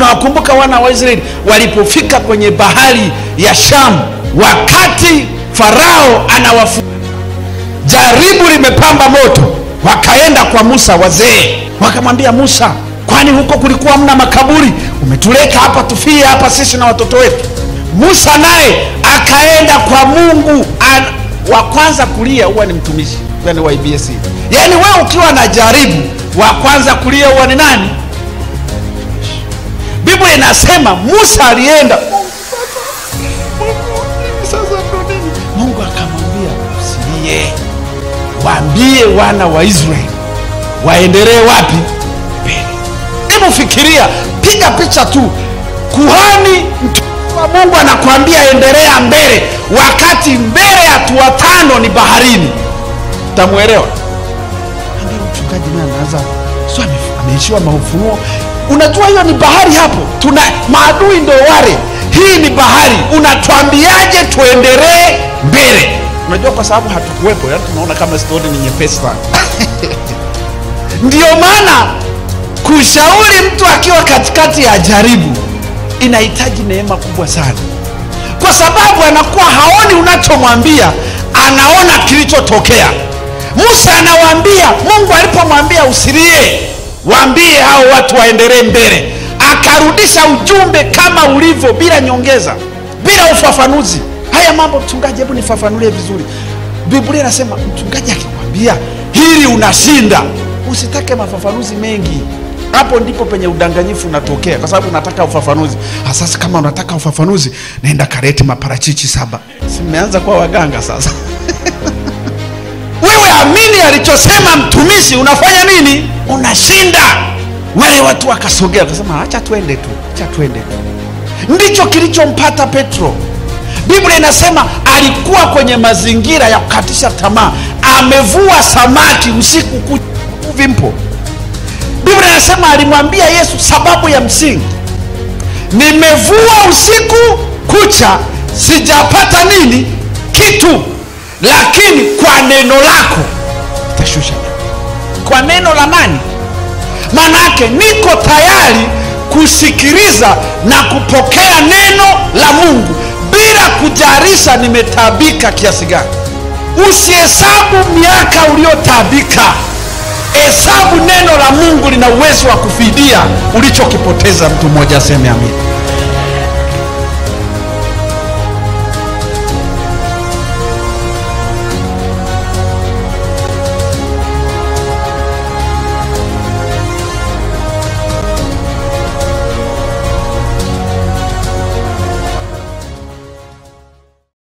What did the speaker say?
Tunawakumbuka wana wa Israeli walipofika kwenye bahari ya Shamu, wakati Farao anawafunga, jaribu limepamba moto, wakaenda kwa Musa wazee, wakamwambia Musa, kwani huko kulikuwa hamna makaburi? Umetuleka hapa tufie hapa sisi na watoto wetu. Musa naye akaenda kwa Mungu. Wa kwanza kulia huwa ni mtumishi, yani wa IBC. Yani wewe ukiwa na jaribu, wa kwanza kulia huwa ni nani? Biblia inasema Musa alienda, Mungu akamwambia usilie, waambie wana wa Israeli waendelee wapi? Mbele. Hebu fikiria, piga picha tu, kuhani wa Mungu anakuambia endelea mbele, wakati mbele hatua 5 ni baharini. Utamuelewa? Ndio mchungaji naye anaanza sio ameishiwa mafunuo. Unajua hiyo ni bahari hapo. Tuna maadui ndio wale. Hii ni bahari. Unatuambiaje tuendelee mbele? Unajua kwa sababu hatukuwepo, yani tunaona kama story ni nyepesi sana. Ndio maana kushauri mtu akiwa katikati ya jaribu inahitaji neema kubwa sana, kwa sababu anakuwa haoni unachomwambia, anaona kilichotokea. Musa anawaambia, Mungu alipomwambia usilie, waambie hao watu waendelee mbele, akarudisha ujumbe kama ulivyo, bila nyongeza, bila ufafanuzi. Haya mambo mchungaji, hebu nifafanulie vizuri. Biblia inasema mchungaji akikwambia hili unashinda, usitake mafafanuzi mengi. Hapo ndipo penye udanganyifu unatokea, kwa sababu unataka ufafanuzi. Sasa kama unataka ufafanuzi, nenda kareti maparachichi 7. Simeanza kwa waganga sasa. Wewe amini alichosema mtumishi, unafanya nini? Unashinda. Wale watu wakasogea, wakasema acha tuende tu, acha tuende tu. Ndicho kilichompata Petro. Biblia inasema alikuwa kwenye mazingira ya kukatisha tamaa, amevua samaki usiku kucha, vimpo. Biblia inasema alimwambia Yesu sababu ya msingi, nimevua usiku kucha sijapata nini? Kitu, lakini kwa neno lako nitashusha. Kwa neno la nani? Manake niko tayari kusikiliza na kupokea neno la Mungu bila kujarisha nimetabika kiasi gani. Usihesabu miaka uliotabika, hesabu neno la Mungu lina uwezo wa kufidia ulichokipoteza. Mtu mmoja aseme amina.